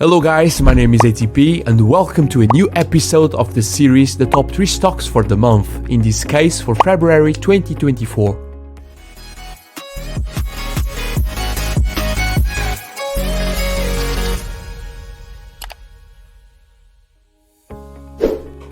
Hello guys, my name is ATP and welcome to a new episode of the series The Top 3 Stocks for the Month, in this case for February 2024.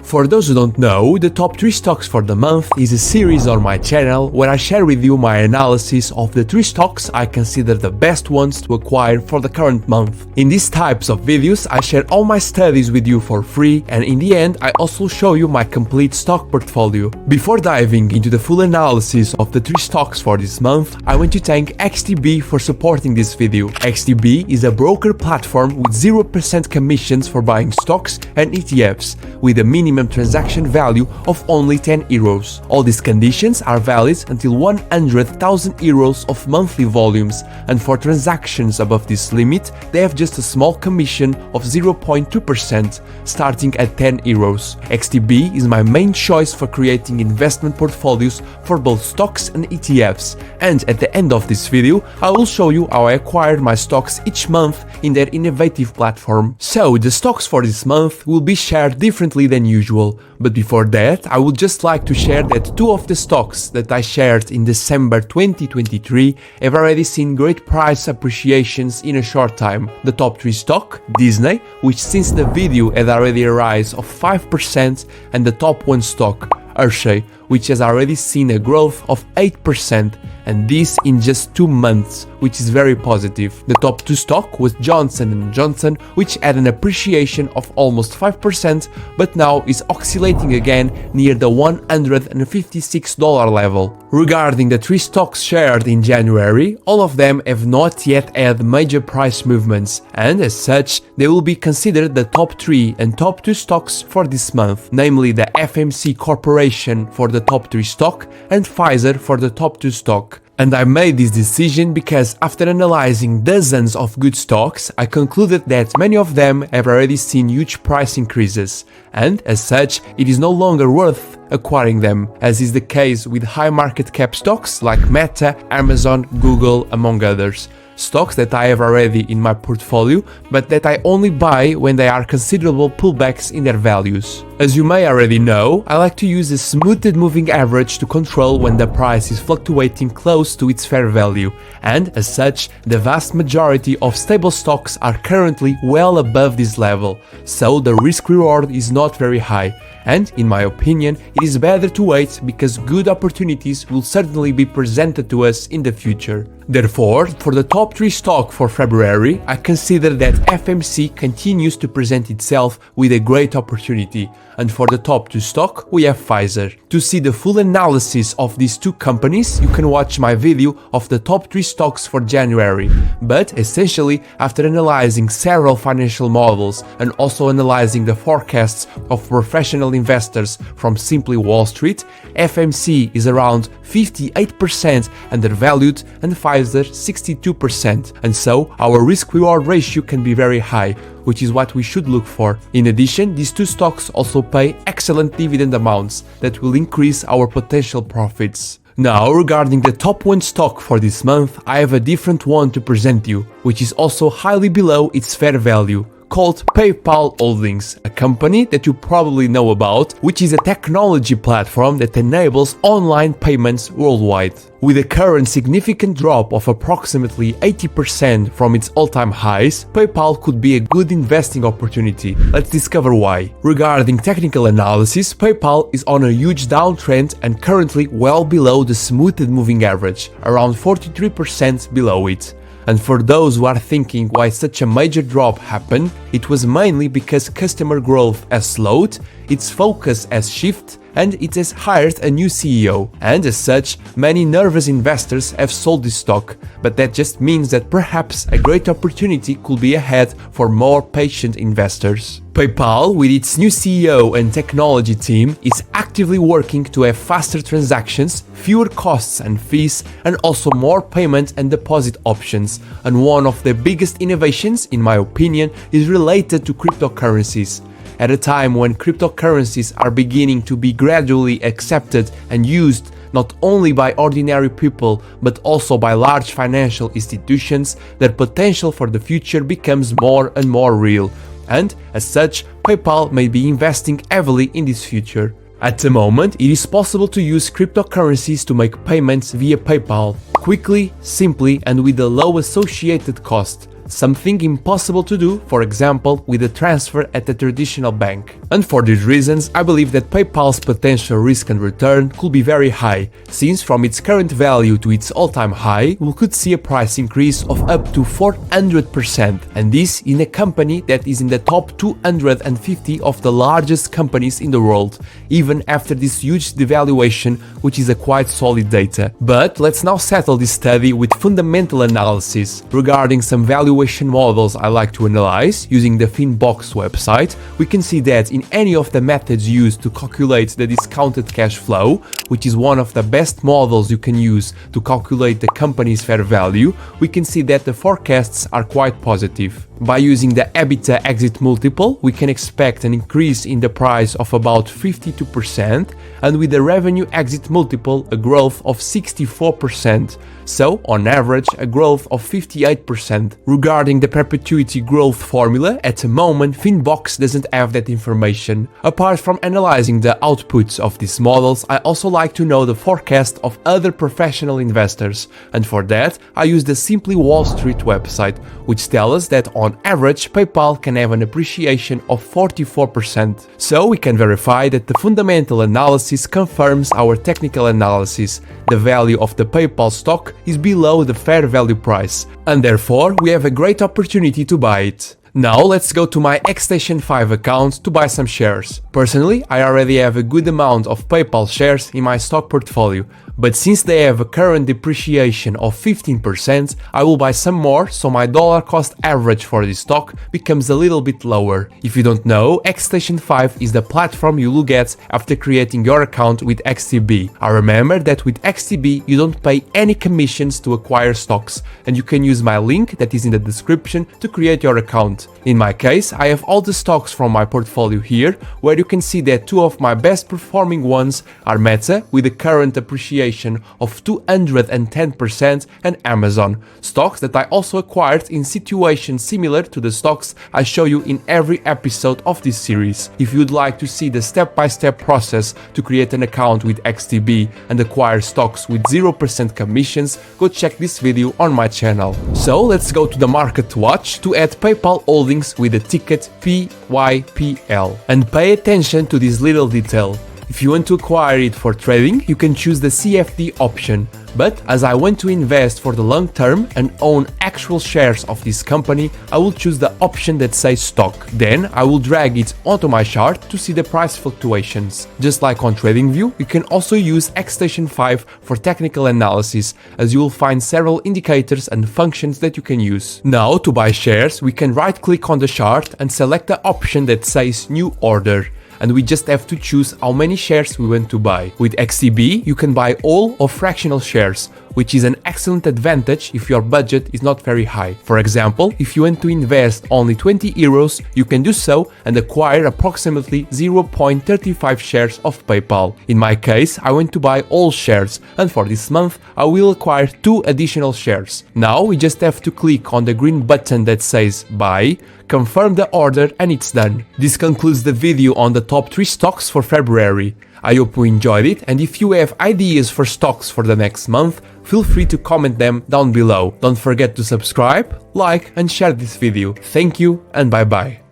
For those who don't know, the top 3 stocks for the month is a series on my channel where I share with you my analysis of the 3 stocks I consider the best ones to acquire for the current month. In these types of videos, I share all my studies with you for free, and in the end I also show you my complete stock portfolio. Before diving into the full analysis of the 3 stocks for this month, I want to thank XTB for supporting this video. XTB is a broker platform with 0% commissions for buying stocks and ETFs, with a minimum transaction value of only 10 euros. All these conditions are valid until 100,000 euros of monthly volumes, and for transactions above this limit, they have just a small commission of 0.2%, starting at 10 euros. XTB is my main choice for creating investment portfolios for both stocks and ETFs, and at the end of this video, I will show you how I acquired my stocks each month in their innovative platform. So, the stocks for this month will be shared differently than usual. But before that, I would just like to share that 2 of the stocks that I shared in December 2023 have already seen great price appreciations in a short time. The top 3 stock, Disney, which since the video had already a rise of 5%, and the top 1 stock, Hershey, which has already seen a growth of 8%, and this in just 2 months, which is very positive. The top 2 stock was Johnson & Johnson, which had an appreciation of almost 5%, but now is oscillating again near the $156 level. Regarding the 3 stocks shared in January, all of them have not yet had major price movements, and as such, they will be considered the top 3 and top 2 stocks for this month, namely the FMC Corporation for the top 3 stock and Pfizer for the top 2 stock. And I made this decision because after analyzing dozens of good stocks, I concluded that many of them have already seen huge price increases, and as such, it is no longer worth acquiring them, as is the case with high market cap stocks like Meta, Amazon, Google, among others. Stocks that I have already in my portfolio, but that I only buy when there are considerable pullbacks in their values. As you may already know, I like to use a smoothed moving average to control when the price is fluctuating close to its fair value, and as such, the vast majority of stable stocks are currently well above this level, so the risk-reward is not very high. And, in my opinion, it is better to wait because good opportunities will certainly be presented to us in the future. Therefore, for the top 3 stock for February, I consider that FMC continues to present itself with a great opportunity, and for the top 2 stock, we have Pfizer. To see the full analysis of these 2 companies, you can watch my video of the top 3 stocks for January. But essentially, after analyzing several financial models and also analyzing the forecasts of professional investors from Simply Wall Street, FMC is around 58% undervalued and Pfizer 62%, and so our risk-reward ratio can be very high, which is what we should look for. In addition, these 2 stocks also pay excellent dividend amounts that will increase our potential profits. Now, regarding the top 1 stock for this month, I have a different one to present you, which is also highly below its fair value, called PayPal Holdings, a company that you probably know about, which is a technology platform that enables online payments worldwide. With a current significant drop of approximately 80% from its all-time highs, PayPal could be a good investing opportunity. Let's discover why. Regarding technical analysis, PayPal is on a huge downtrend and currently well below the smoothed moving average, around 43% below it. And for those who are thinking why such a major drop happened, it was mainly because customer growth has slowed, its focus has shifted, and it has hired a new CEO. And as such, many nervous investors have sold this stock, but that just means that perhaps a great opportunity could be ahead for more patient investors. PayPal, with its new CEO and technology team, is actively working to have faster transactions, fewer costs and fees, and also more payment and deposit options. And one of the biggest innovations, in my opinion, is related to cryptocurrencies. At a time when cryptocurrencies are beginning to be gradually accepted and used not only by ordinary people but also by large financial institutions, their potential for the future becomes more and more real. And, as such, PayPal may be investing heavily in this future. At the moment, it is possible to use cryptocurrencies to make payments via PayPal, quickly, simply, and with a low associated cost. Something impossible to do, for example, with a transfer at a traditional bank. And for these reasons, I believe that PayPal's potential risk and return could be very high, since from its current value to its all-time high, we could see a price increase of up to 400%, and this in a company that is in the top 250 of the largest companies in the world, even after this huge devaluation, which is a quite solid data. But let's now settle this study with fundamental analysis regarding some valuation models I like to analyze. Using the Finbox website, we can see that in any of the methods used to calculate the discounted cash flow, which is one of the best models you can use to calculate the company's fair value, we can see that the forecasts are quite positive. By using the EBITDA exit multiple, we can expect an increase in the price of about 52%, and with the revenue exit multiple, a growth of 64%. So, on average, a growth of 58%. Regarding the perpetuity growth formula, at the moment, Finbox doesn't have that information. Apart from analyzing the outputs of these models, I also like to know the forecast of other professional investors, and for that, I use the Simply Wall Street website, which tells us that on average, PayPal can have an appreciation of 44%. So we can verify that the fundamental analysis confirms our technical analysis. The value of the PayPal stock is below the fair value price, and therefore we have a great opportunity to buy it. Now let's go to my Xstation 5 account to buy some shares. Personally, I already have a good amount of PayPal shares in my stock portfolio, but since they have a current depreciation of 15%, I will buy some more so my dollar cost average for this stock becomes a little bit lower. If you don't know, Xstation 5 is the platform you will get after creating your account with XTB. I remember that with XTB you don't pay any commissions to acquire stocks, and you can use my link that is in the description to create your account. In my case, I have all the stocks from my portfolio here, where you can see that two of my best performing ones are Meta with a current appreciation of 210% and Amazon, stocks that I also acquired in situations similar to the stocks I show you in every episode of this series. If you'd like to see the step-by-step process to create an account with XTB and acquire stocks with 0% commissions, go check this video on my channel. So let's go to the market watch to add PayPal holdings with the ticket PYPL. And pay attention to this little detail. If you want to acquire it for trading, you can choose the CFD option. But as I want to invest for the long term and own actual shares of this company, I will choose the option that says stock. Then I will drag it onto my chart to see the price fluctuations. Just like on TradingView, you can also use Xstation 5 for technical analysis, as you will find several indicators and functions that you can use. Now, to buy shares, we can right click on the chart and select the option that says new order, and we just have to choose how many shares we want to buy. With XTB, you can buy all or fractional shares, which is an excellent advantage if your budget is not very high. For example, if you want to invest only 20 euros, you can do so and acquire approximately 0.35 shares of PayPal. In my case, I want to buy all shares, and for this month, I will acquire 2 additional shares. Now we just have to click on the green button that says buy, confirm the order, and it's done. This concludes the video on the top 3 stocks for February. I hope you enjoyed it, and if you have ideas for stocks for the next month, feel free to comment them down below. Don't forget to subscribe, like and share this video. Thank you and bye bye.